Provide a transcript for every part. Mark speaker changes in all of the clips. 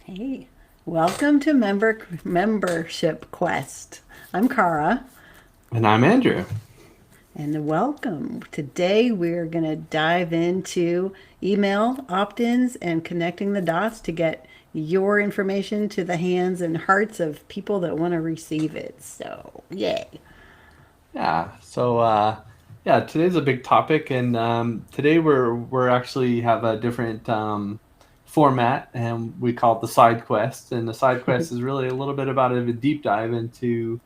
Speaker 1: Hey, welcome to Membership Quest. I'm Cara,
Speaker 2: And I'm Andrew.
Speaker 1: and welcome. Today we're going to dive into email opt-ins and connecting the dots to get your information to the hands and hearts of people that want to receive it. So, yay.
Speaker 2: Yeah, today's a big topic, and today we're actually have a different format, and we call it the side quest. And the side quest is really a little bit about a deep dive into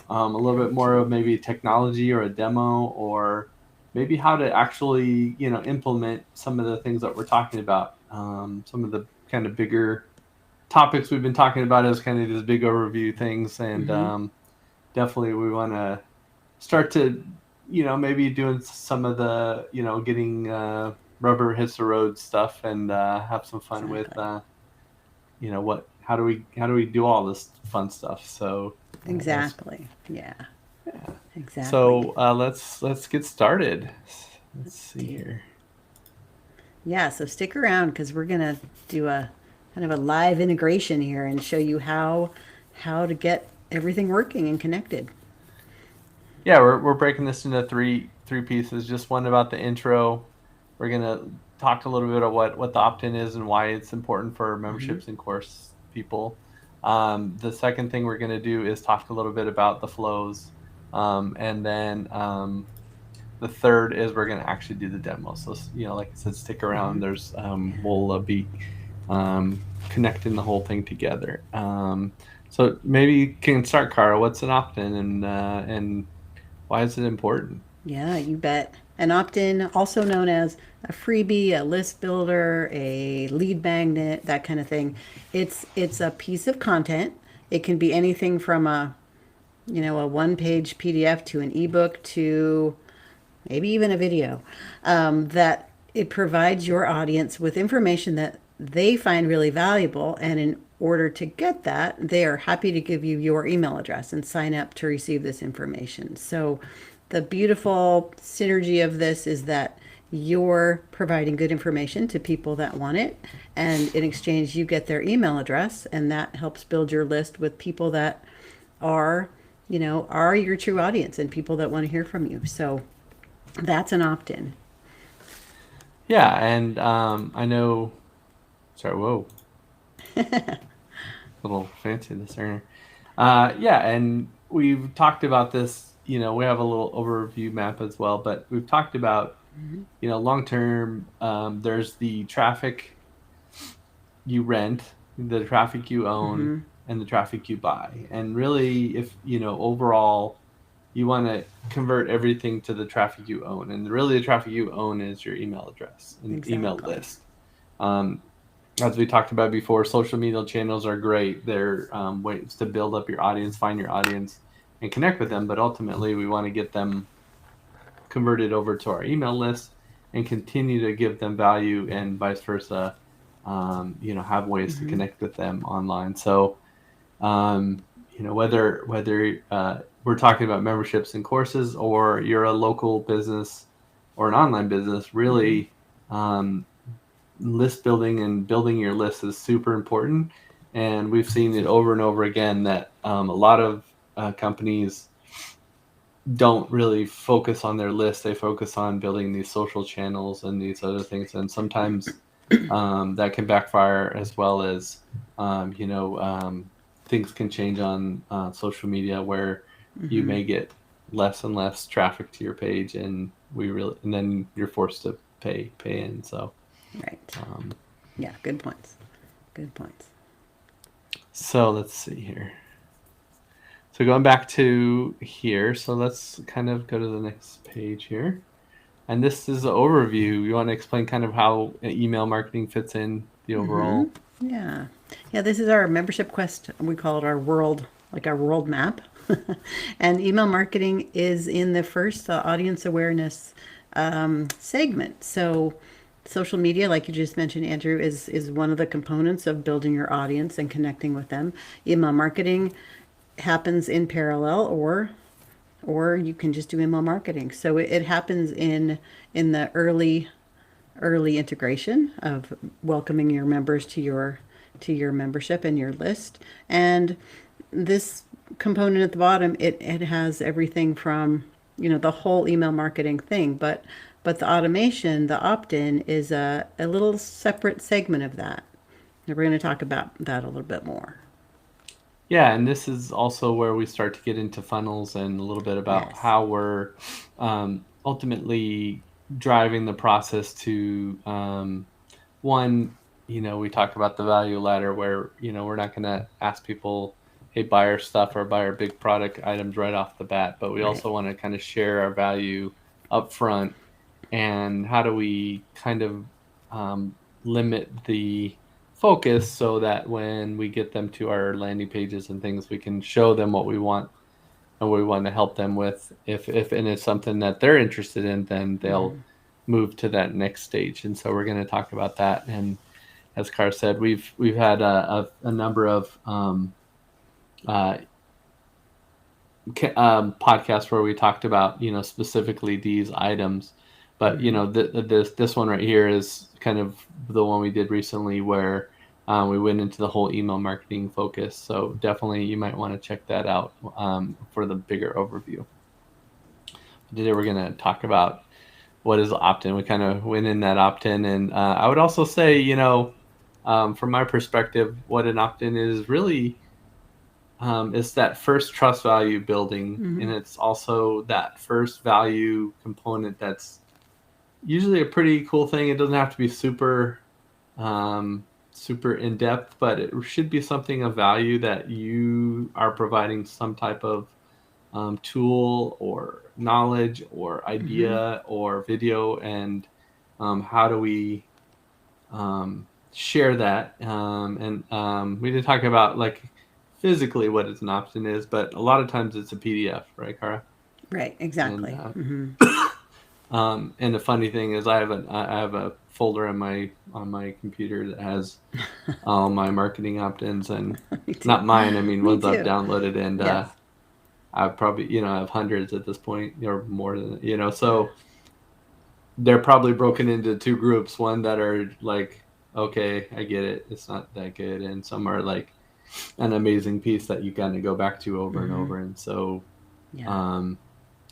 Speaker 2: a little bit more of maybe technology or a demo, or maybe how to actually implement some of the things that we're talking about. Some of the kind of bigger topics we've been talking about as kind of these big overview things, and
Speaker 1: Mm-hmm.
Speaker 2: definitely we want to start to maybe doing some of the getting rubber hits the road stuff, and have some fun with
Speaker 1: Exactly.
Speaker 2: what how do we do all this fun stuff. So that's
Speaker 1: Exactly. Yeah,
Speaker 2: yeah.
Speaker 1: exactly.
Speaker 2: So let's get started. Let's
Speaker 1: Let's
Speaker 2: see
Speaker 1: do.
Speaker 2: here.
Speaker 1: Yeah, so stick around because we're going to do a kind of a live integration here and show you how to get everything working and connected.
Speaker 2: Yeah, we're breaking this into three pieces. Just one about the intro. We're gonna talk a little bit about what the opt-in is and why it's important for
Speaker 1: Hmm.
Speaker 2: memberships and course people. The second thing we're gonna do is talk a little bit about the flows, and then the third is we're gonna actually do the demo. So like I said, stick around.
Speaker 1: Hmm.
Speaker 2: There's
Speaker 1: Yeah.
Speaker 2: we'll be connecting the whole thing together. So maybe you can start, Cara. What's an opt-in, and why is it important?
Speaker 1: Yeah, you bet. An opt-in, also known as a freebie, a list builder, a lead magnet, that kind of thing. It's a piece of content. It can be anything from a one-page PDF to an ebook to maybe even a video, that it provides your audience with information that they find really valuable. And in order to get that, they are happy to give you your email address and sign up to receive this information. So, the beautiful synergy of this is that you're providing good information to people that want it. And in exchange, you get their email address, and that helps build your list with people that are, are your true audience and people that want to hear from you. So, that's an opt-in.
Speaker 2: Yeah, and I know. Sorry, whoa, a little fancy this earlier. Yeah, and we've talked about this. We have a little overview map as well, but we've talked about long term. There's the traffic you rent, the traffic you own,
Speaker 1: Mm-hmm.
Speaker 2: and the traffic you buy. And really, if overall, you want to convert everything to the traffic you own, and really the traffic you own is your email address and email
Speaker 1: Exactly.
Speaker 2: list. Um, as we talked about before, social media channels are great. They're ways to build up your audience, find your audience, and connect with them. But ultimately, we want to get them converted over to our email list and continue to give them value, and vice versa. Have ways to
Speaker 1: Mm-hmm.
Speaker 2: connect with them online. So, whether we're talking about memberships and courses, or you're a local business or an online business,
Speaker 1: Mm-hmm.
Speaker 2: really, um, list building and building your list is super important. And we've seen it over and over again that a lot of companies don't really focus on their list. They focus on building these social channels and these other things. And sometimes that can backfire, as well as, um, you know, um, things can change on social media, where you
Speaker 1: Mm-hmm.
Speaker 2: may get less and less traffic to your page, and then you're forced to pay in. So,
Speaker 1: Right.
Speaker 2: um,
Speaker 1: Yeah, good points. Good points.
Speaker 2: so let's see here. So going back to here, so let's kind of go to the next page here. And this is the overview. You want to explain kind of how email marketing fits in the
Speaker 1: Mm-hmm.
Speaker 2: overall?
Speaker 1: Yeah. Yeah, this is our membership quest. We call it our world, like our world map. And email marketing is in the first audience awareness segment. So, social media, like you just mentioned, Andrew, is one of the components of building your audience and connecting with them. Email marketing happens in parallel, or you can just do email marketing. So it happens in the early integration of welcoming your members to to your membership and your list. And this component at the bottom, it has everything from, the whole email marketing thing, but the automation, the opt-in is a little separate segment of that. And we're going to talk about that a little bit more.
Speaker 2: Yeah, and this is also where we start to get into funnels and a little bit about
Speaker 1: Yes.
Speaker 2: how we're ultimately driving the process to one. We talk about the value ladder where we're not going to ask people, hey, buy our stuff or buy our big product items right off the bat, but we
Speaker 1: Right.
Speaker 2: also want to kind of share our value up front. And how do we kind of limit the focus so that when we get them to our landing pages and things, we can show them what we want and what we want to help them with. If and it's something that they're interested in, then they'll move to that next stage. And so we're going to talk about that. And as Cara said, we've had a number of podcasts where we talked about specifically these items. But this one right here is kind of the one we did recently where we went into the whole email marketing focus. So definitely you might want to check that out for the bigger overview. Today we're going to talk about what is opt-in. We kind of went in that opt-in, and I would also say, from my perspective, what an opt-in is really is that first trust value building, and it's also that first value component that's usually a pretty cool thing. It doesn't have to be super in depth, but it should be something of value that you are providing some type of tool or knowledge or idea or video, and how do we share that? And we did talk about like physically what an opt-in is, but a lot of times it's a PDF, right, Cara?
Speaker 1: Right, exactly.
Speaker 2: And the funny thing is, I have a folder on my computer that has all my marketing opt-ins, and not mine. I mean, ones I've downloaded, and
Speaker 1: Yes.
Speaker 2: I've probably I have hundreds at this point, or more than so. They're probably broken into two groups: one that are like, okay, I get it, it's not that good, and some are like an amazing piece that you kind of go back to over and over. And so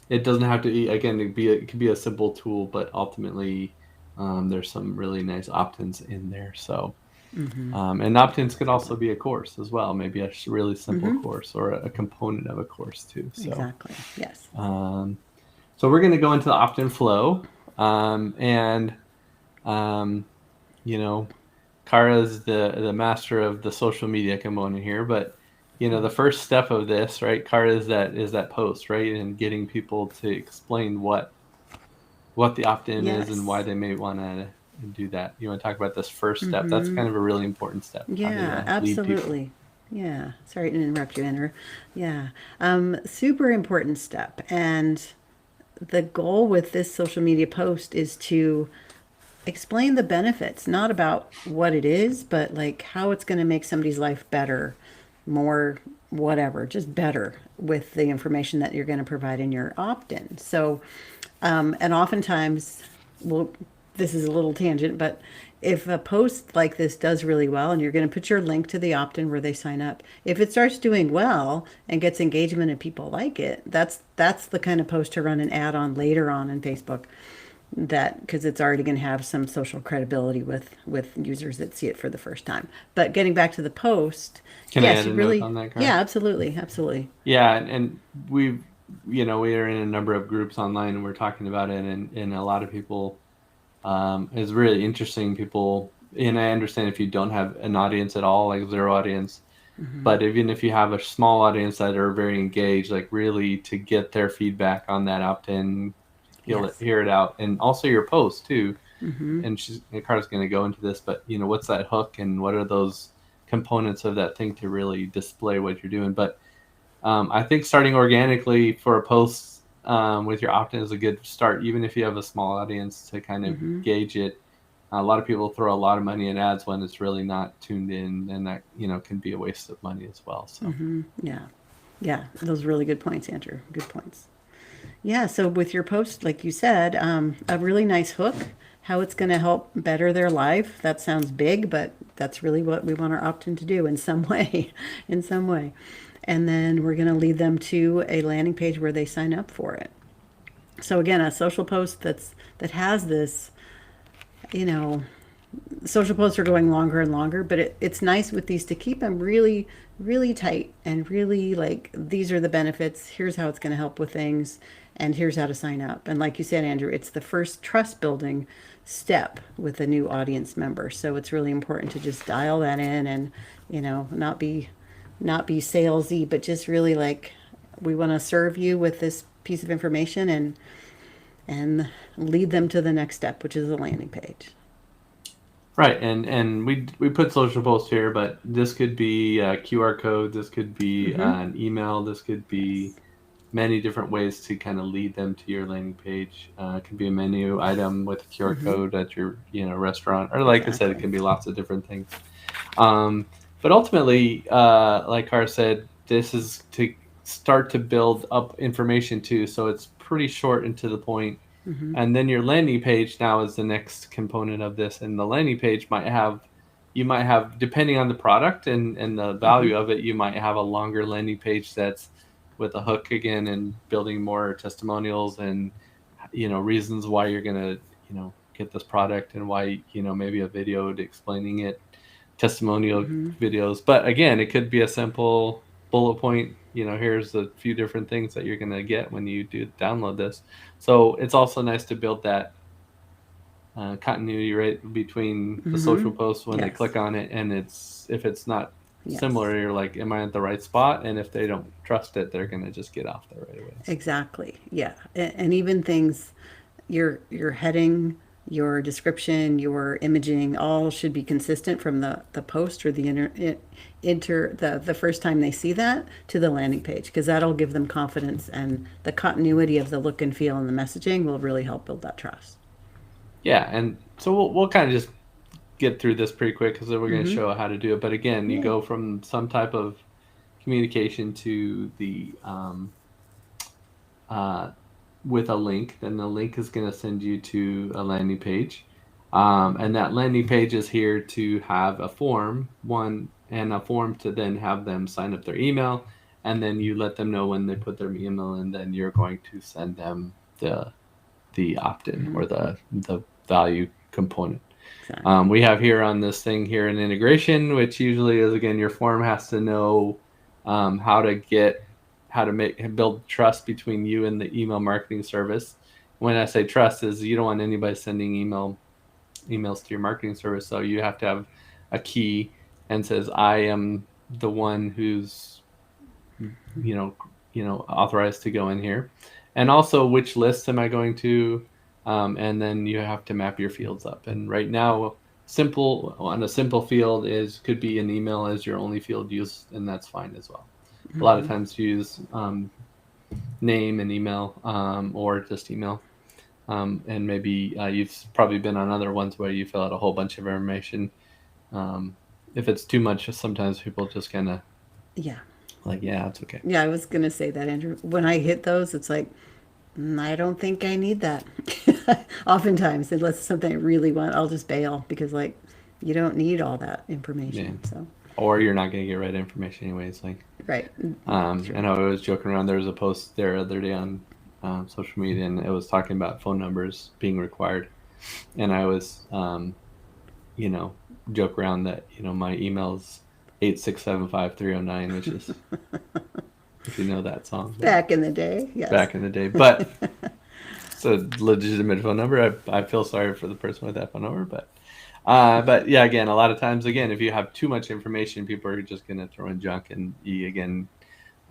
Speaker 2: it doesn't have to be, again, it could be a simple tool, but ultimately there's some really nice opt-ins in there. So and opt-ins could also be a course as well, maybe a really simple course or a component of a course too. So
Speaker 1: Exactly. Yes.
Speaker 2: So we're going to go into the opt-in flow, and Cara's the master of the social media component here, but the first step of this, right, Cara, is that post, right, and getting people to explain what the opt-in is and why they may want to do that. You want to talk about this first step? That's kind of a really important step.
Speaker 1: Yeah, absolutely. Yeah. Sorry to interrupt you, Andrew. Yeah. Super important step. And the goal with this social media post is to explain the benefits, not about what it is, but like how it's going to make somebody's life better, more, whatever, just better with the information that you're going to provide in your opt-in. So, and oftentimes, well, this is a little tangent, but if a post like this does really well, and you're going to put your link to the opt-in where they sign up, if it starts doing well and gets engagement and people like it, that's the kind of post to run an ad on later on in Facebook. That because it's already going to have some social credibility with users that see it for the first time. But getting back to the post,
Speaker 2: Can I add a note on that, Cara?
Speaker 1: Yeah, absolutely.
Speaker 2: Yeah, and we are in a number of groups online, and we're talking about it, and a lot of people, it's really interesting. People, and I understand if you don't have an audience at all, like zero audience, but even if you have a small audience that are very engaged, like really to get their feedback on that opt-in, hear it out, and also your post too. And Cara's going to go into this, but what's that hook, and what are those components of that thing to really display what you're doing? But I think starting organically for a post with your opt-in is a good start, even if you have a small audience, to kind of gauge it. A lot of people throw a lot of money in ads when it's really not tuned in, and that can be a waste of money as well. So
Speaker 1: yeah, those are really good points, Andrew. Good points. Yeah, so with your post, like you said, a really nice hook, how it's going to help better their life. That sounds big, but that's really what we want our opt-in to do in some way, in some way. And then we're going to lead them to a landing page where they sign up for it. So again, a social post that has this, you know, social posts are going longer and longer, but it's nice with these to keep them really, really tight and really like, these are the benefits. Here's how it's going to help with things. And here's how to sign up. And like you said, Andrew, it's the first trust building step with a new audience member. So it's really important to just dial that in and, not be salesy, but just really like, we want to serve you with this piece of information and lead them to the next step, which is the landing page.
Speaker 2: Right, and we put social posts here, but this could be a QR code, this could be an email, this could be many different ways to kind of lead them to your landing page. It could be a menu item with a QR code at your restaurant, or like I said, it can be lots of different things. But ultimately, like Cara said, this is to start to build up information too, so it's pretty short and to the point. And then your landing page now is the next component of this, and the landing page you might have, depending on the product and the value of it, you might have a longer landing page that's with a hook again and building more testimonials and reasons why you're gonna get this product, and why maybe a video explaining it, testimonial videos. But again, it could be a simple bullet point, here's a few different things that you're going to get when you do download this. So it's also nice to build that continuity right between the social posts when they click on it, and if it's not similar, you're like, am I at the right spot? And if they don't trust it, they're going to just get off there right away.
Speaker 1: Exactly. Yeah. And even things, your heading, your description, your imaging, all should be consistent from the post or the the first time they see that to the landing page, because that'll give them confidence, and the continuity of the look and feel and the messaging will really help build that trust.
Speaker 2: Yeah, and so we'll kind of just get through this pretty quick, because we're going to show how to do it. But again, you go from some type of communication to the with a link. Then the link is going to send you to a landing page, and that landing page is here to have a form to then have them sign up their email, and then you let them know when they put their email in, then you're going to send them the opt-in or the value component. Exactly. We have here on this thing here an integration, which usually is, again, your form has to know how to build trust between you and the email marketing service. When I say trust, is you don't want anybody sending emails to your marketing service, so you have to have a key and says, I am the one who's authorized to go in here, and also which list am I going to, and then you have to map your fields up. And right now, on a simple field could be an email as your only field used, and that's fine as well. A lot of times use name and email, or just email. And maybe you've probably been on other ones where you fill out a whole bunch of information. If it's too much, sometimes people just kind of it's okay.
Speaker 1: Yeah, I was going to say that, Andrew. When I hit those, it's like, I don't think I need that. Oftentimes, unless it's something I really want, I'll just bail, because you don't need all that information. Yeah. So.
Speaker 2: Or you're not going to get right information anyways.
Speaker 1: Right.
Speaker 2: And I was joking around. There was a post there the other day on social media, and it was talking about phone numbers being required. And I was, joke around that, my email is 8675309, which is, if you know that song.
Speaker 1: Back in the day, yes.
Speaker 2: Back in the day. But it's a legitimate phone number. I feel sorry for the person with that phone number, but yeah, again, a lot of times, if you have too much information, people are just going to throw in junk, and you, again,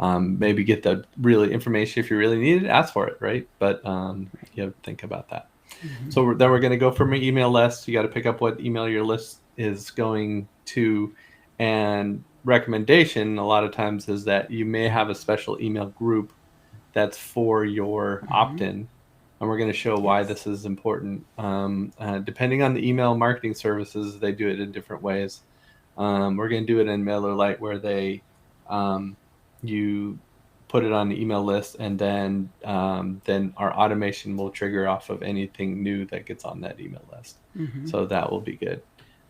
Speaker 2: maybe get the really information if you really need it, ask for it, right? But you have to think about that. So then we're going to go from your email list. You got to pick up what email your list is going to, and recommendation a lot of times is that you may have a special email group that's for your opt-in. And we're going to show why this is important. Depending on the email marketing services, they do it in different ways. We're going to do it in MailerLite, where you put it on the email list, and then our automation will trigger off of anything new that gets on that email list. So that will be good.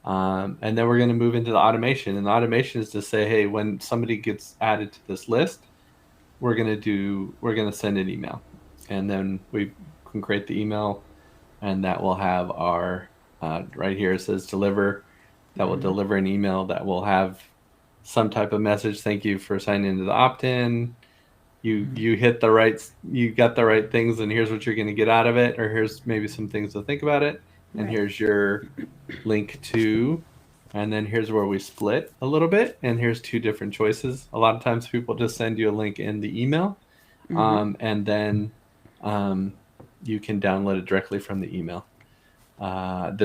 Speaker 2: And then we're going to move into the automation. And the automation is to say, hey, when somebody gets added to this list, we're going to send an email. And then we can create the email, and that will have our, right here it says deliver. That will deliver an email that will have some type of message. Thank you for signing into the opt-in. You got the right things, and here's what you're going to get out of it, or here's maybe some things to think about it, and
Speaker 1: Right.
Speaker 2: here's your link to, and then here's where we split a little bit, and here's two different choices. A lot of times people just send you a link in the email, and then you can download it directly from the email, to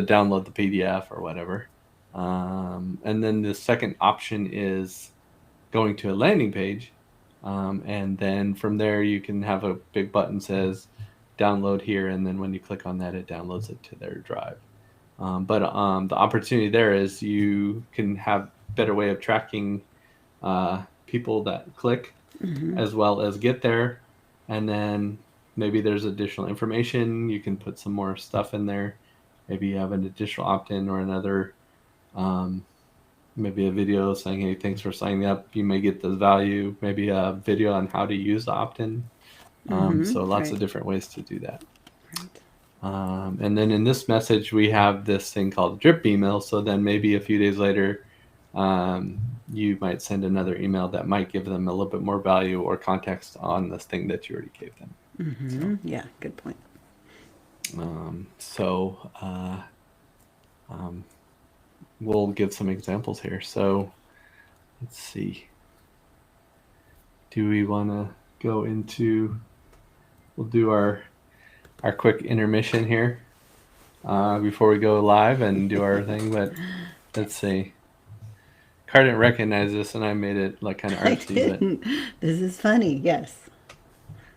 Speaker 2: download the PDF or whatever. And then the second option is going to a landing page. And then from there, you can have a big button says download here. And then when you click on that, it downloads it to their drive. But the opportunity there is you can have better way of tracking people that click as well as get there. And then maybe there's additional information. You can put some more stuff in there. Maybe you have an additional opt-in or another, maybe a video saying, hey, thanks for signing up. You may get this value. Maybe a video on how to use the opt-in. So lots of different ways to do that.
Speaker 1: Right.
Speaker 2: And then in this message, we have this thing called drip email. So then maybe a few days later, you might send another email that might give them a little bit more value or context on this thing that you already gave them. So,
Speaker 1: Yeah, good point.
Speaker 2: We'll give some examples here. So let's see. Do we want to go into, we'll do our quick intermission here before we go live and do our thing. But let's see. Car didn't recognize this, and I made it like kind of
Speaker 1: I
Speaker 2: artsy.
Speaker 1: didn't. This is funny. Yes.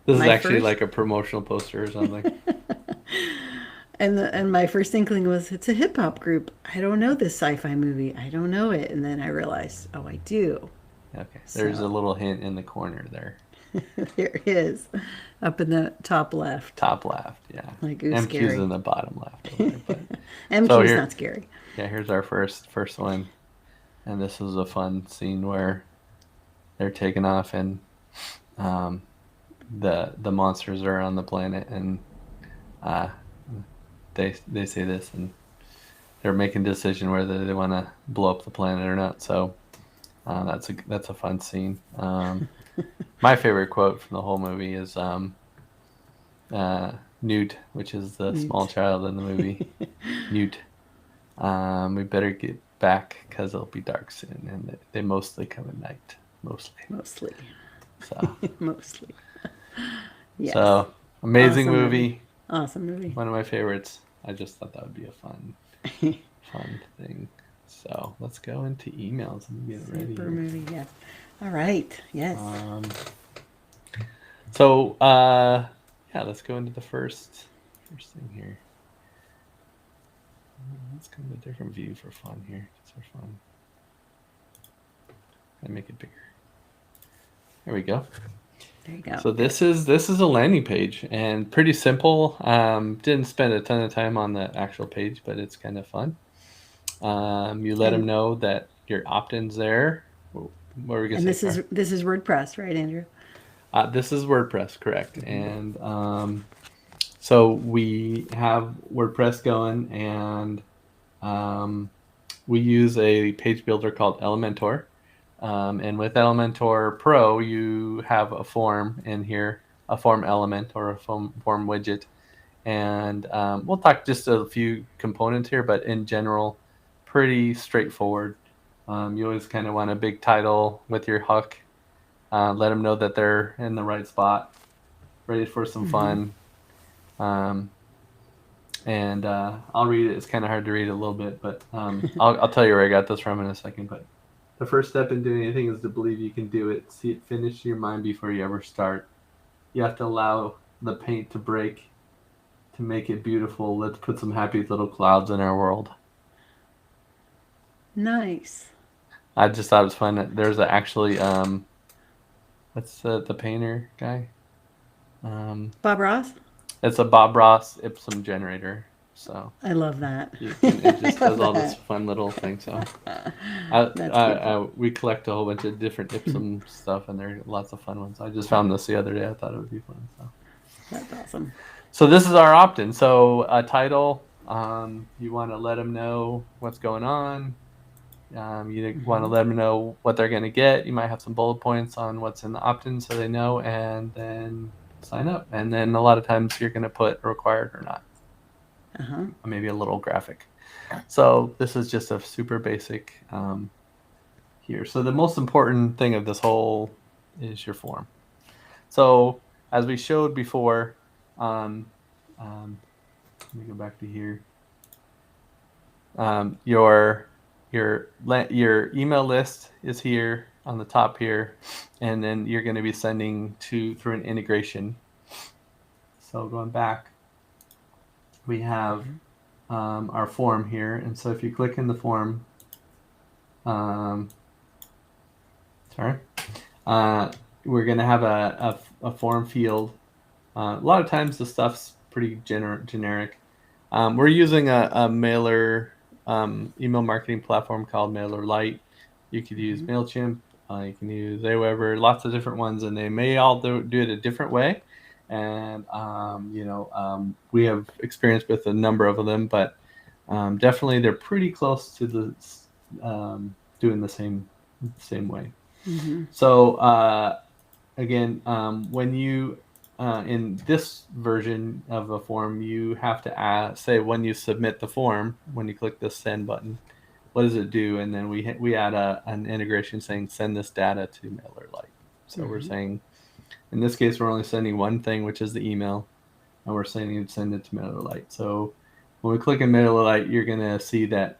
Speaker 2: This is
Speaker 1: My
Speaker 2: actually
Speaker 1: first-
Speaker 2: like a promotional poster or something.
Speaker 1: And my first inkling was it's a hip hop group. I don't know this sci-fi movie. I don't know it. And then I realized, oh, I do.
Speaker 2: Okay, there's
Speaker 1: So-
Speaker 2: a little hint in the corner there.
Speaker 1: There it is, up in the top left.
Speaker 2: Top left, yeah.
Speaker 1: Like, ooh,
Speaker 2: MQ's
Speaker 1: scary.
Speaker 2: in the bottom left over there, but
Speaker 1: MQ's
Speaker 2: So here-
Speaker 1: not scary.
Speaker 2: yeah, here's our first one, and this is a fun scene where they're taking off, and the monsters are on the planet, and they say this, and they're making a decision whether they want to blow up the planet or not. So that's a fun scene. My favorite quote from the whole movie is Newt, which is the small child in the movie. Newt, we better get back because it'll be dark soon, and they mostly come at night. Mostly. So,
Speaker 1: Mostly. Yes.
Speaker 2: so amazing
Speaker 1: Awesome
Speaker 2: movie.
Speaker 1: Awesome movie.
Speaker 2: One of my favorites. I just thought that would be a fun thing. So let's go into emails. Let me get it ready.
Speaker 1: Super movie. Yes. All right. Yes.
Speaker 2: Yeah, let's go into the first thing here. Let's go to a different view for fun here. Just for fun. And make it bigger. There we go.
Speaker 1: There you go.
Speaker 2: So this is a landing page, and pretty simple. Didn't spend a ton of time on the actual page, but it's kind of fun. You let them know that your opt-in's there. What were we gonna
Speaker 1: And
Speaker 2: say?
Speaker 1: this is WordPress, right, Andrew?
Speaker 2: This is WordPress, correct? And so we have WordPress going, and we use a page builder called Elementor. And with Elementor Pro, you have a form in here, a form element or a form widget. And we'll talk just a few components here, but in general, pretty straightforward. You always kind of want a big title with your hook. Let them know that they're in the right spot, ready for some fun. And I'll read it. It's kind of hard to read a little bit, but I'll tell you where I got this from in a second. But the first step in doing anything is to believe you can do it. See it finish in your mind before you ever start. You have to allow the paint to break to make it beautiful. Let's put some happy little clouds in our world.
Speaker 1: Nice.
Speaker 2: I just thought it was fun. That there's actually what's the painter guy?
Speaker 1: Bob Ross?
Speaker 2: It's a Bob Ross Ipsum generator. So
Speaker 1: I love that.
Speaker 2: it just
Speaker 1: I love
Speaker 2: does all this
Speaker 1: that.
Speaker 2: fun little thing. So
Speaker 1: That's beautiful.
Speaker 2: we collect a whole bunch of different Ipsum stuff, and there are lots of fun ones. I just found this the other day. I thought it would be fun.
Speaker 1: That's awesome.
Speaker 2: So this is our opt-in. So a title, you want to let them know what's going on. You want to let them know what they're going to get. You might have some bullet points on what's in the opt-in so they know, and then sign up. And then a lot of times you're going to put required or not. Maybe a little graphic. So this is just a super basic here. So the most important thing of this whole is your form. So as we showed before, let me go back to here. Your email list is here on the top here, and then you're going to be sending through an integration. So going back, we have our form here, and so if you click in the form, we're going to have a form field. A lot of times the stuff's pretty generic. We're using a mailer email marketing platform called MailerLite. You could use MailChimp. You can use Aweber, lots of different ones, and they may all do it a different way. And we have experience with a number of them, but definitely they're pretty close to the doing the same way. So again, when you in this version of a form, you have to say when you submit the form, when you click the send button, what does it do? And then we add an integration saying send this data to MailerLite. So we're saying, in this case, we're only sending one thing, which is the email, and we're saying send it to MailerLite. So when we click in MailerLite, you're going to see that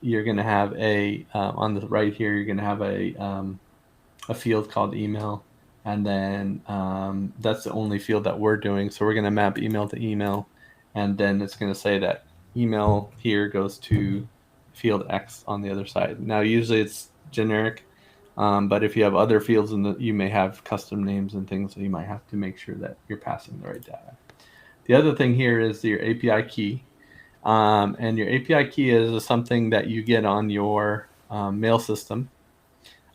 Speaker 2: you're going to have on the right here, you're going to have a field called email. And then that's the only field that we're doing. So we're going to map email to email. And then it's going to say that email here goes to field X on the other side. Now, usually it's generic. But if you have other fields, you may have custom names and things. So you might have to make sure that you're passing the right data. The other thing here is your API key. And your API key is something that you get on your mail system.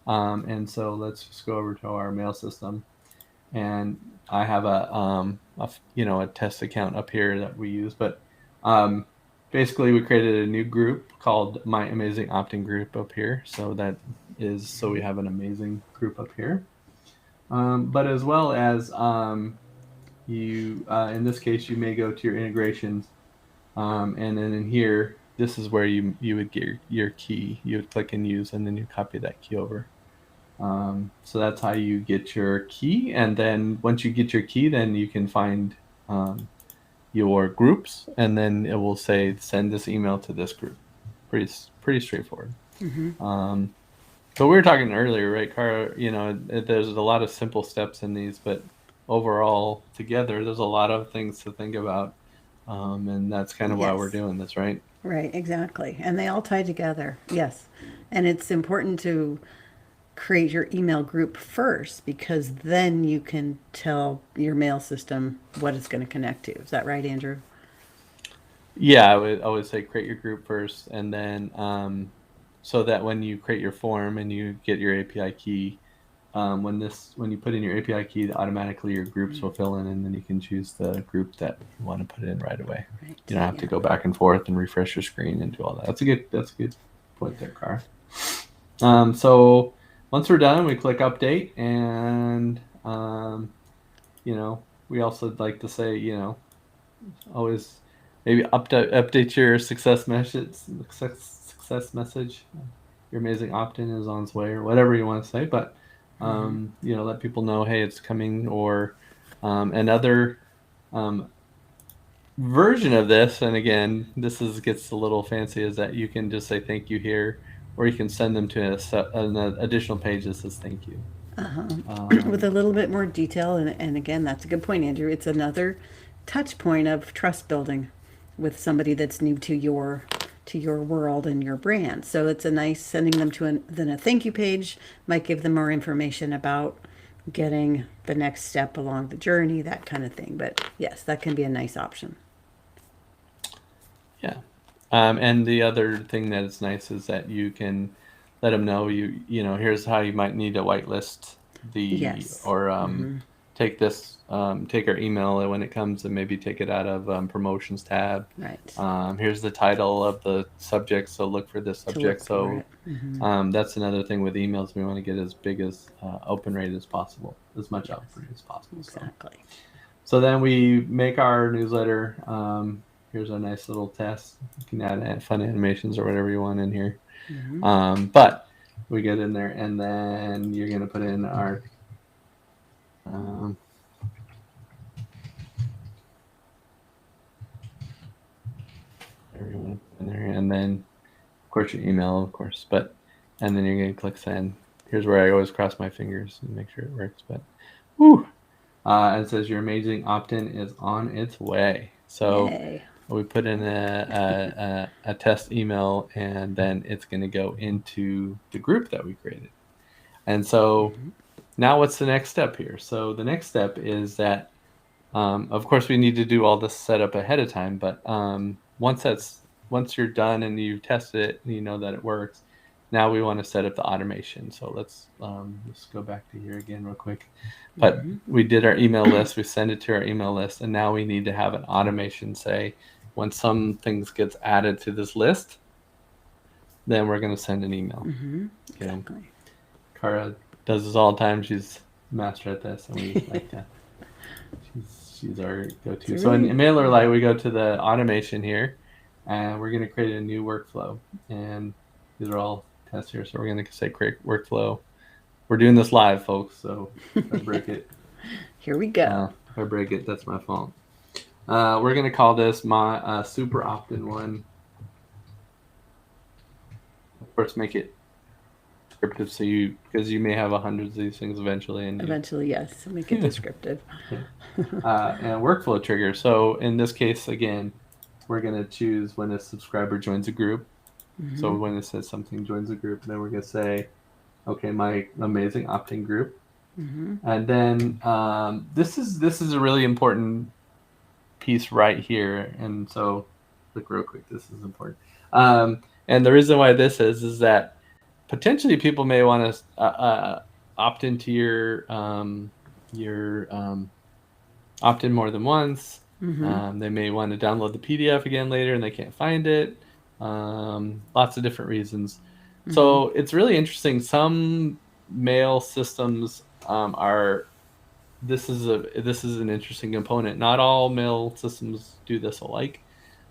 Speaker 2: And so let's just go over to our mail system, and I have a test account up here that we use. But basically, we created a new group called My Amazing Opt-in Group up here. So we have an amazing group up here. But as well as in this case, you may go to your integrations, and then in here, this is where you would get your key. You would click and use, and then you copy that key over. So that's how you get your key. And then once you get your key, then you can find your groups, and then it will say send this email to this group. Pretty straightforward. But we were talking earlier, right, Cara? There's a lot of simple steps in these, but overall together, there's a lot of things to think about. And that's kind of why we're doing this, right?
Speaker 1: Right, exactly. And they all tie together. Yes. And it's important to create your email group first, because then you can tell your mail system what it's going to connect to. Is that right, Andrew?
Speaker 2: Yeah, I would always say create your group first, and then so that when you create your form and you get your API key, when you put in your API key, automatically your groups will fill in, and then you can choose the group that you want to put in right away. Right. You don't have to go back and forth and refresh your screen and do all that. That's a good point there, Cara. So once we're done, we click update, and we also like to say, always maybe update your success message. Your amazing opt-in is on its way, or whatever you want to say. But let people know, hey, it's coming. Or another version of this, and again, this gets a little fancy, is that you can just say thank you here, or you can send them to an additional page that says thank you.
Speaker 1: With a little bit more detail. And again, that's a good point, Andrew. It's another touch point of trust building with somebody that's new to your world and your brand. So it's a nice sending them to then a thank you page might give them more information about getting the next step along the journey, that kind of thing. But yes, that can be a nice option.
Speaker 2: Yeah. And the other thing that is nice is that you can let them know here's how you might need to whitelist
Speaker 1: Yes.
Speaker 2: or take this, take our email when it comes and maybe take it out of promotions tab.
Speaker 1: Right.
Speaker 2: Here's the title of the subject, so look for this
Speaker 1: To look
Speaker 2: subject.
Speaker 1: for
Speaker 2: So
Speaker 1: it.
Speaker 2: that's another thing with emails. We want to get as big as open rate as possible, as much open rate as possible.
Speaker 1: Exactly.
Speaker 2: So then we make our newsletter. Here's a nice little test. You can add fun animations or whatever you want in here. But we get in there, and then you're going to put in our everyone in there, and then of course your email, of course, and then you're going to click send. Here's where I always cross my fingers and make sure it works. But it says your amazing opt-in is on its way. So
Speaker 1: Yay.
Speaker 2: we put in a test email, and then it's going to go into the group that we created. And so now what's the next step here? So the next step is that, of course, we need to do all this setup ahead of time. But once you're done and you tested it and you know that it works, now we want to set up the automation. So let's go back to here again real quick. But we did our email list. We send it to our email list, and now we need to have an automation say when some things gets added to this list, then we're going to send an email.
Speaker 1: Exactly.
Speaker 2: Cara does this all the time. She's a master at this, and we like to. She's our go-to. So in MailerLite, we go to the automation here, and we're going to create a new workflow. And these are all tests here. So we're going to say create workflow. We're doing this live, folks. So if I break it,
Speaker 1: here we go.
Speaker 2: If I break it, that's my fault. We're going to call this my super opt-in one. Of course, make it descriptive, so because you may have hundreds of these things eventually. And
Speaker 1: eventually, yes, make it descriptive.
Speaker 2: And workflow trigger. So in this case, again, we're going to choose when a subscriber joins a group. So when it says something joins a group, then we're going to say, okay, my amazing opt-in group. And then this is a really important piece right here. And so look real quick, this is important. And the reason why this is that potentially people may want to opt into your opt-in more than once. They may want to download the PDF again later and they can't find it. Lots of different reasons. So it's really interesting. Some mail systems this is an interesting component. Not all mail systems do this alike.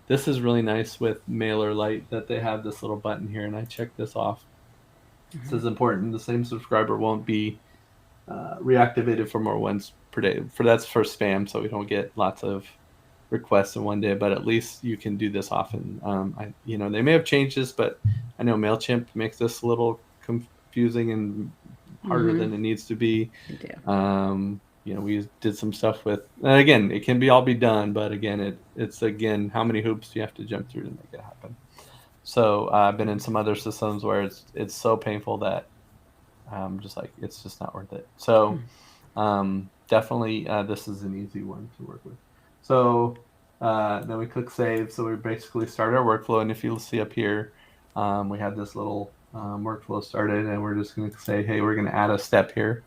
Speaker 2: This is really nice with MailerLite that they have this little button here, and I checked this off. This is important. The same subscriber won't be reactivated for more once per day. That's for spam, so we don't get lots of requests in one day. But at least you can do this often. They may have changed this, but I know MailChimp makes this a little confusing and harder than it needs to be. We did some stuff with. And again, it can all be done, but again, it's how many hoops do you have to jump through to make it happen? So I've been in some other systems where it's so painful that it's just not worth it. So definitely this is an easy one to work with. So then we click save. So we basically start our workflow, and if you'll see up here, we have this little workflow started, and we're just going to say, hey, we're going to add a step here.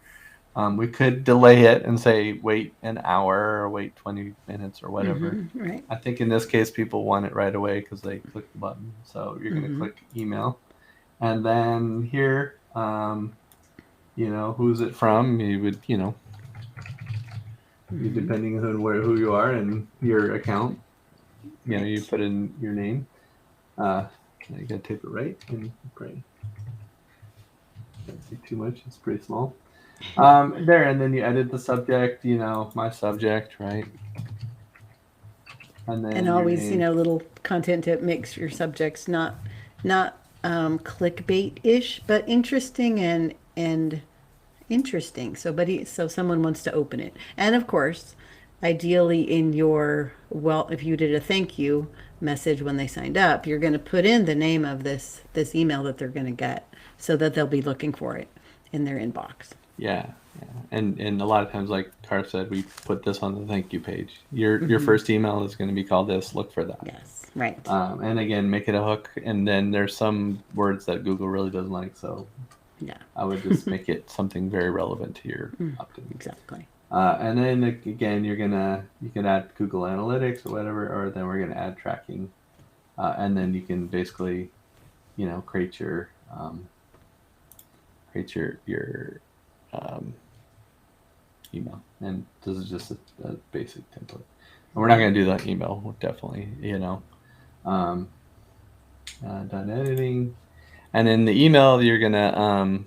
Speaker 2: We could delay it and say wait an hour or wait 20 minutes or whatever.
Speaker 1: Right.
Speaker 2: I think in this case, people want it right away because they click the button. So you're going to click email. And then here, who's it from? You would, depending on who you are and your account, you put in your name. You got to tape it right and pray. Can't see too much. It's pretty small. There, and then you edit the subject, my subject, right?
Speaker 1: And always, little content that makes your subjects not clickbait-ish, but interesting and interesting. So someone wants to open it. And of course, ideally if you did a thank you message when they signed up, you're going to put in the name of this email that they're going to get so that they'll be looking for it in their inbox.
Speaker 2: Yeah. And a lot of times, like Car said, we put this on the thank you page. Your
Speaker 1: Hmm.
Speaker 2: first email is going to be called this. Look for that.
Speaker 1: Yes, right.
Speaker 2: And again, make it a hook. And then there's some words that Google really doesn't like, so
Speaker 1: Yeah,
Speaker 2: I would just make it something very relevant to your opt-in.
Speaker 1: exactly.
Speaker 2: And then again, you can add Google Analytics or whatever, or then we're gonna add tracking, and then you can basically, create your um, email. And this is just a basic template. And we're not gonna do that email, definitely. Um, done editing, and then the email you're gonna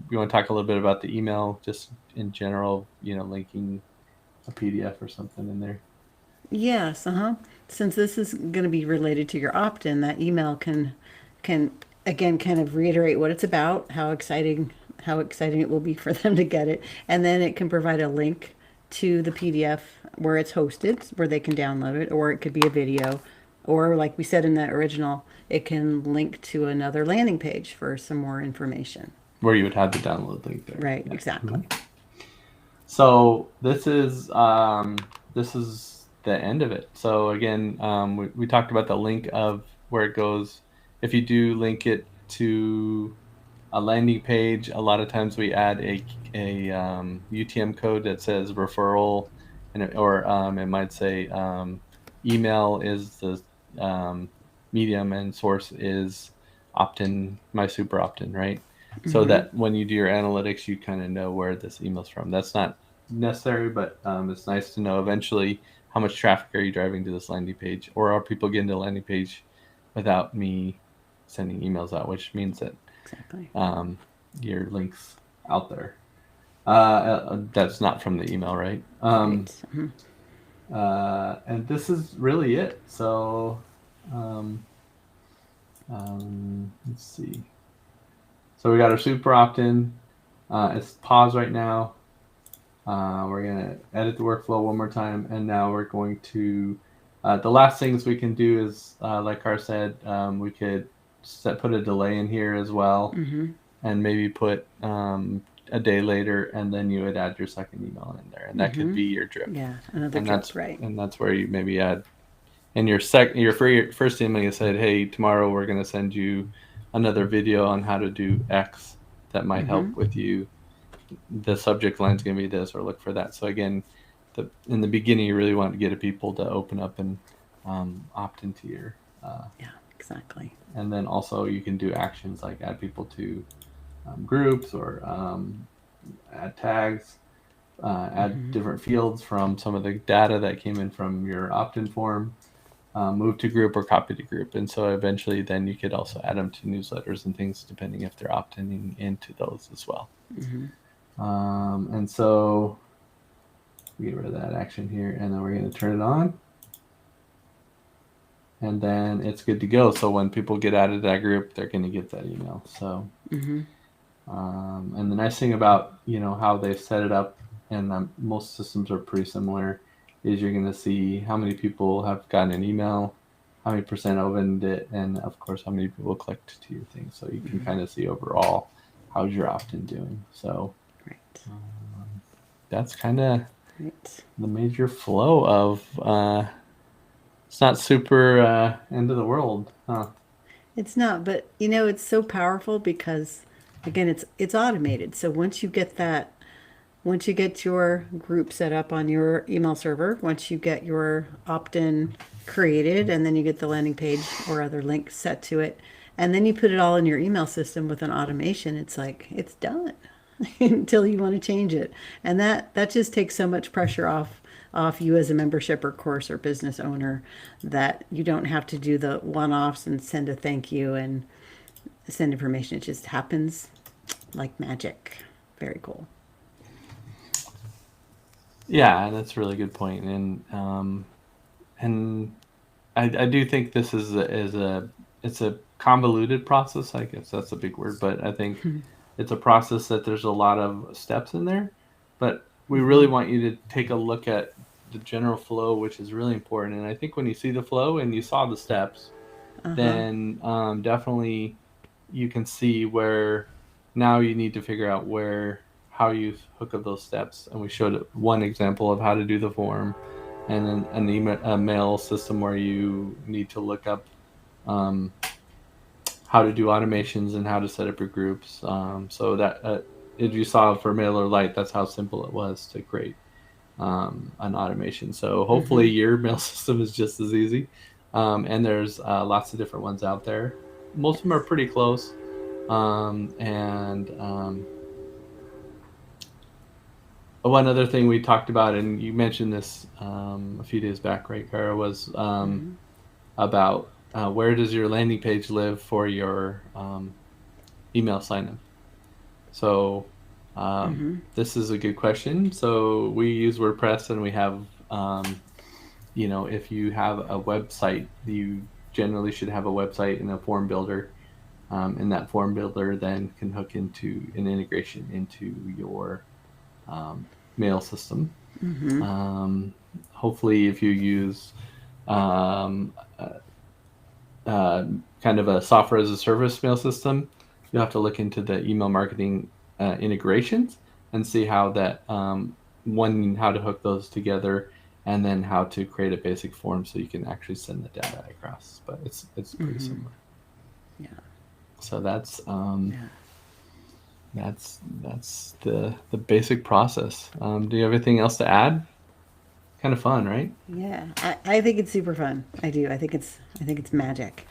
Speaker 2: you want to talk a little bit about the email just in general, linking a PDF or something in there.
Speaker 1: Yes, uh-huh. Since this is going to be related to your opt-in, that email can again kind of reiterate what it's about, how exciting it will be for them to get it, and then it can provide a link to the PDF where it's hosted, where they can download it, or it could be a video, or like we said in the original, it can link to another landing page for some more information.
Speaker 2: Where you would have the download link there.
Speaker 1: Right,
Speaker 2: Yeah.
Speaker 1: exactly.
Speaker 2: So this is the end of it. So again, we talked about the link of where it goes. If you do link it to a landing page, a lot of times we add a UTM code that says referral, or it might say email is the medium and source is opt-in, my super opt-in, right? So that when you do your analytics, you kind of know where this email's from. That's not necessary, but it's nice to know eventually how much traffic are you driving to this landing page, or are people getting to the landing page without me sending emails out, which means that
Speaker 1: Exactly.
Speaker 2: your links out there. That's not from the email, right?
Speaker 1: Right. Mhm.
Speaker 2: And this is really it. So let's see. So we got our super opt-in. It's paused right now. We're going to edit the workflow one more time. And now we're going to, the last things we can do is, like Car said, we could put a delay in here as well. And maybe put a day later, and then you would add your second email in there. And that could be your drip.
Speaker 1: Yeah, another
Speaker 2: And
Speaker 1: drip, right.
Speaker 2: and that's where you maybe add in your first email. You said, hey, tomorrow we're going to send you another video on how to do X that might help with you. The subject line is going to be this, or look for that. So again, in the beginning, you really want to get people to open up and opt into your.
Speaker 1: Yeah, exactly.
Speaker 2: And then also you can do actions like add people to groups, or add tags, add different fields from some of the data that came in from your opt-in form, move to group or copy to group. And so eventually then you could also add them to newsletters and things depending if they're opting into those as well. And so we get rid of that action here, and then we're going to turn it on. And then it's good to go. So when people get added to that group, they're going to get that email. So, and the nice thing about, how they've set it up, and most systems are pretty similar, is you're going to see how many people have gotten an email, how many percent opened it, and of course, how many people clicked to your thing. So you can kind of see overall how's your opt-in doing. So that's kind of the major flow of, it's not super end of the world, huh?
Speaker 1: It's not, but it's so powerful because again, it's automated. So once you get your group set up on your email server, once you get your opt-in created, and then you get the landing page or other link set to it, and then you put it all in your email system with an automation, it's like it's done until you want to change it. And that just takes so much pressure off you as a membership or course or business owner, that you don't have to do the one-offs and send a thank you and send information. It just happens like magic. Very cool.
Speaker 2: Yeah, that's a really good point. And I do think this is it's a convoluted process. I guess that's a big word, but I think it's a process that there's a lot of steps in there. But we really want you to take a look at the general flow, which is really important. And I think when you see the flow and you saw the steps, then definitely you can see where now you need to figure out how you hook up those steps, and we showed one example of how to do the form, and then an email a mail system where you need to look up how to do automations and how to set up your groups. So that if you saw for MailerLite, that's how simple it was to create an automation. So hopefully your mail system is just as easy. And there's lots of different ones out there. Most of them are pretty close. One other thing we talked about, and you mentioned this a few days back, right, Kara, was about where does your landing page live for your email sign-up. So this is a good question. So we use WordPress, and we have, if you have a website, you generally should have a website and a form builder. And that form builder then can hook into an integration into your mail system. Hopefully, if you use kind of a software as a service mail system, you'll have to look into the email marketing integrations and see how that how to hook those together, and then how to create a basic form so you can actually send the data across. But it's pretty similar.
Speaker 1: Yeah.
Speaker 2: So that's the basic process. Do you have anything else to add? Kind of fun, right?
Speaker 1: Yeah, I think it's super fun. I do. I think it's magic.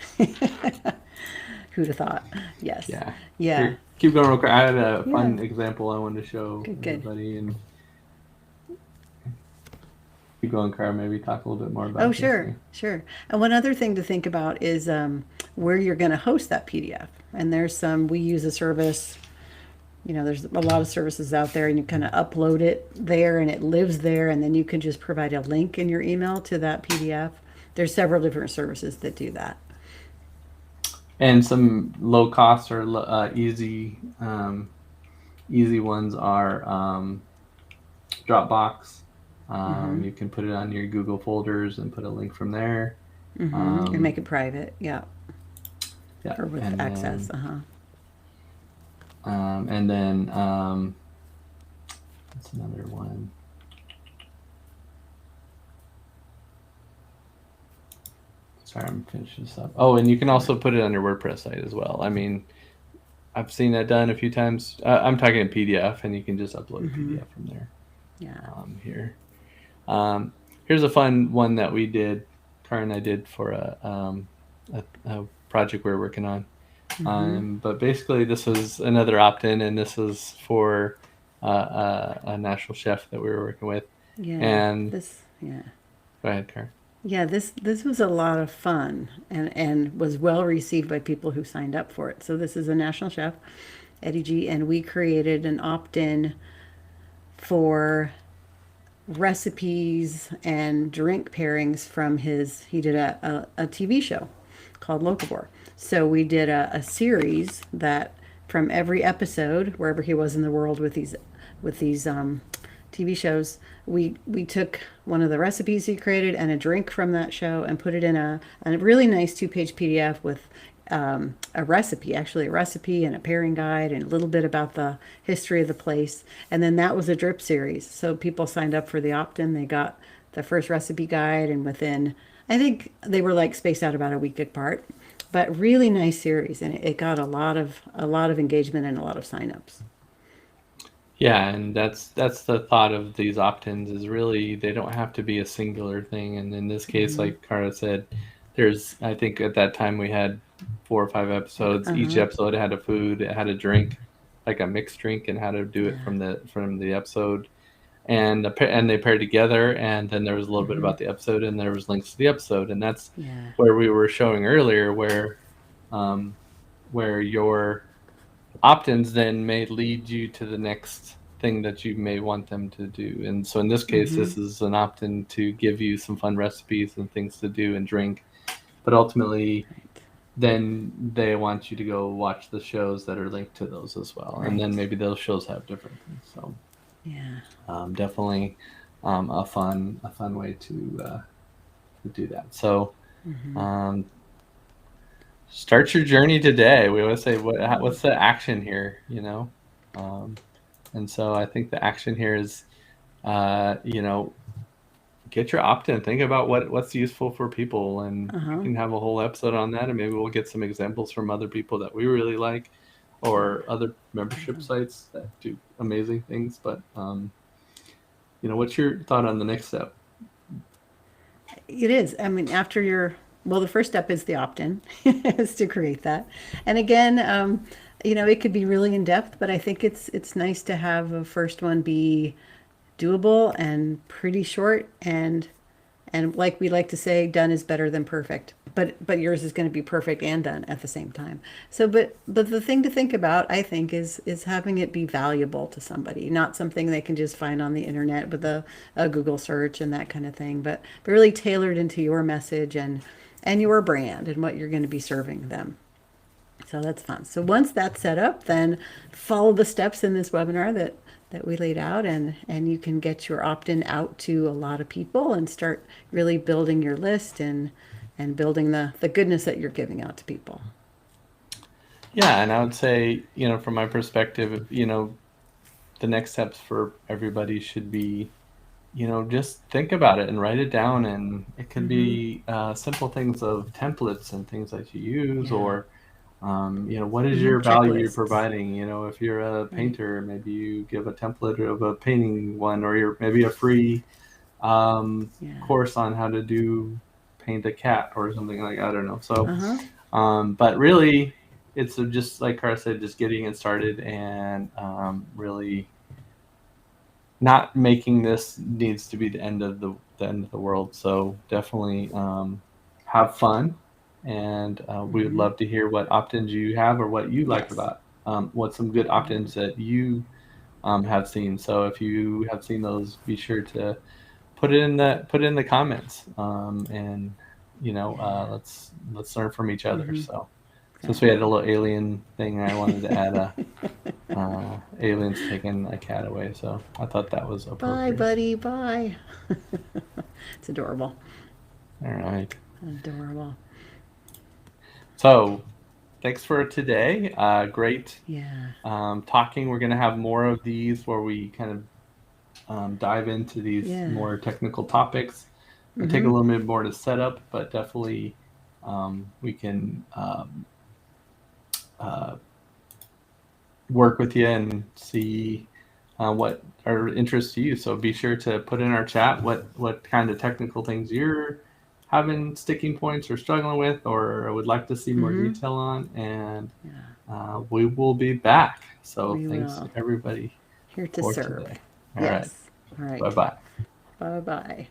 Speaker 1: Who'd have thought? Yes.
Speaker 2: Yeah.
Speaker 1: Yeah.
Speaker 2: Here, keep going real quick. I had a fun example I wanted to show everybody. And keep going, Cara. Maybe talk a little bit more about.
Speaker 1: Oh, sure. And one other thing to think about is where you're going to host that PDF. And we use a service. There's a lot of services out there, and you kind of upload it there, and it lives there, and then you can just provide a link in your email to that PDF. There's several different services that do that.
Speaker 2: And some low cost or easy ones are Dropbox. You can put it on your Google folders and put a link from there.
Speaker 1: And make it private, yeah. Or with access,
Speaker 2: and then that's another one. Sorry, I'm finishing this up. Oh, and you can also put it on your WordPress site as well. I mean, I've seen that done a few times. I'm talking in PDF, and you can just upload a PDF from there.
Speaker 1: Yeah.
Speaker 2: Here's a fun one that we did. Cara and I did for a project we were working on. But basically, this was another opt-in, and this was for a national chef that we were working with.
Speaker 1: Yeah.
Speaker 2: And
Speaker 1: Go
Speaker 2: ahead, Cara.
Speaker 1: Yeah, this was a lot of fun, and was well received by people who signed up for it. So this is a national chef, Eddie G, and we created an opt-in for recipes and drink pairings from he did a TV show called Locavore. So we did a series that from every episode, wherever he was in the world with these TV shows, we took one of the recipes he created and a drink from that show and put it in a really nice 2-page PDF with a recipe and a pairing guide and a little bit about the history of the place. And then that was a drip series. So people signed up for the opt-in. They got the first recipe guide, and within, I think they were like spaced out about a week apart, but really nice series. And it got a lot of engagement and a lot of signups.
Speaker 2: Yeah, and that's the thought of these opt-ins, is really they don't have to be a singular thing. And in this case, like Cara said, I think at that time we had 4 or 5 episodes. Each episode had a food, it had a drink, like a mixed drink, and how to do it from the episode. And they paired together, and then there was a little bit about the episode, and there was links to the episode. And that's where we were showing earlier, where your opt-ins then may lead you to the next thing that you may want them to do. And so in this case, this is an opt-in to give you some fun recipes and things to do and drink. But ultimately, then they want you to go watch the shows that are linked to those as well. Right. And then maybe those shows have different things. So definitely a fun way to do that. So start your journey today. We always say, what's the action here? And so I think the action here is, you know, get your opt-in. Think about what's useful for people, and we
Speaker 1: Uh-huh.
Speaker 2: can have a whole episode on that, and maybe we'll get some examples from other people that we really like, or other membership sites that do amazing things. But you know, what's your thought on the next step?
Speaker 1: It is. I mean, well, the first step is the opt-in, is to create that. And again, it could be really in depth, but I think it's nice to have a first one be doable and pretty short, and like we like to say, done is better than perfect. But yours is going to be perfect and done at the same time. So, but the thing to think about, I think, is having it be valuable to somebody, not something they can just find on the internet with a Google search and that kind of thing, but really tailored into your message and your brand and what you're going to be serving them. So that's fun. So once that's set up, then follow the steps in this webinar that we laid out, and you can get your opt-in out to a lot of people and start really building your list and building the goodness that you're giving out to people.
Speaker 2: Yeah, and I would say, you know, from my perspective, you know, the next steps for everybody should be, you know, just think about it and write it down. And it could be simple things of templates and things that you use,
Speaker 1: Yeah.
Speaker 2: or, you know, what is your value you're
Speaker 1: Checklists.
Speaker 2: providing? You know, if you're a
Speaker 1: Right.
Speaker 2: painter, maybe you give a template of a painting one, or you're maybe a free
Speaker 1: Yeah.
Speaker 2: course on how to paint a cat or something, like, I don't know. So,
Speaker 1: Uh-huh.
Speaker 2: but really, it's just like Cara said, just getting it started, and really not making this needs to be the end of the end of the world. So definitely have fun, and we would love to hear what opt-ins you have, or what you like
Speaker 1: Yes.
Speaker 2: about what some good opt-ins that you have seen. So if you have seen those, be sure to put it in the comments, and you know, let's learn from each other. So since we had a
Speaker 1: Exactly.
Speaker 2: little alien thing, I wanted to add a aliens taking a cat away. So I thought that was
Speaker 1: Bye,
Speaker 2: appropriate.
Speaker 1: buddy. Bye. It's adorable.
Speaker 2: All right.
Speaker 1: Adorable.
Speaker 2: So thanks for today. Great
Speaker 1: Yeah.
Speaker 2: talking. We're going to have more of these where we kind of dive into these
Speaker 1: Yeah.
Speaker 2: more technical topics. It'll take a little bit more to set up, but definitely we can work with you and see what are interests to you. So be sure to put in our chat what kind of technical things you're having sticking points or struggling with, or would like to see more detail on, and we will be back. So
Speaker 1: We
Speaker 2: thanks
Speaker 1: will.
Speaker 2: everybody
Speaker 1: Here to
Speaker 2: for
Speaker 1: serve.
Speaker 2: today. All right.
Speaker 1: Yes. All right.
Speaker 2: Bye bye.
Speaker 1: Bye bye.